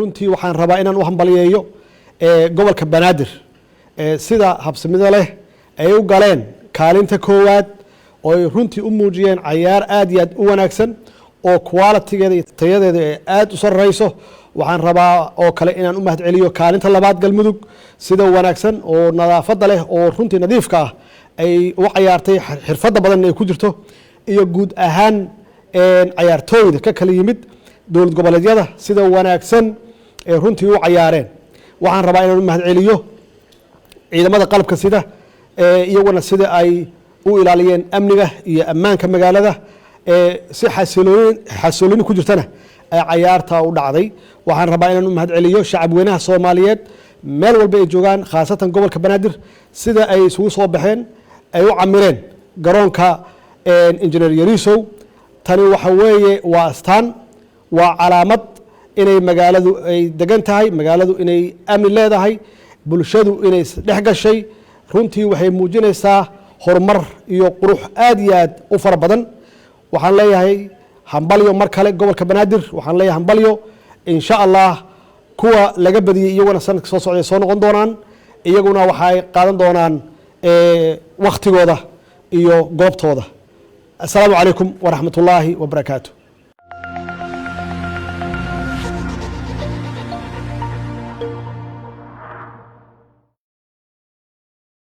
runtii waxaan rabaa inaan u hambaliyeeyo gobolka banaadir sida habsamida leh ay u galeen kaalinta koowaad oo ay runtii u muujiyeen cayaar aad iyo aad u wanaagsan oo quality-geeda iyo tayadeeda aad u sarreyso waxaan rabaa oo kale inaan u mahad celiyo kaalinta labaad galmudug sida wanaagsan oo nadaafadda leh oo runtii nadiifka ah ay u cayaartay xirfadda badan ay ku jirto iyo guud ahaan cayaartooyda ka kala yimid dowlad goboleedyada sida wanaagsan ee runtii u cayaareen waxaan rabaa inaan u mahad celiyo ciidamada qalabka sida iyaguna sida ay u ilaaliyeen amniga iyo ammaanka magaalada si xasilooni ku jirtana ay cayaarta u dhacday waxaan rabaa inaan u mahad celiyo shacab weynaha Soomaaliyeed meel walba ay joogaan khaasatan gobolka Banaadir sida ay isugu soo baxeen ay u camireen garoonka injineer Yarisow tani waxa weeye waa astaan waa calaamad inay magaaladu ay degan tahay magaaladu inay amni leedahay bulshadu inay dhex gashay runtii waxay muujinaysaa horumar iyo qurux aad iyo aad u fara badan waxaan leeyahay hambalyo mar kale gobolka Banaadir waxaan leeyahay hambalyo insha Allah kuwa laga badiyay iyaguna sanadka soo socday soo noqon doonaan iyaguna waxay qaadan doonaan waqtigooda iyo goobtooda assalaamu calaykum wa rahmatullaahi wa barakaatuh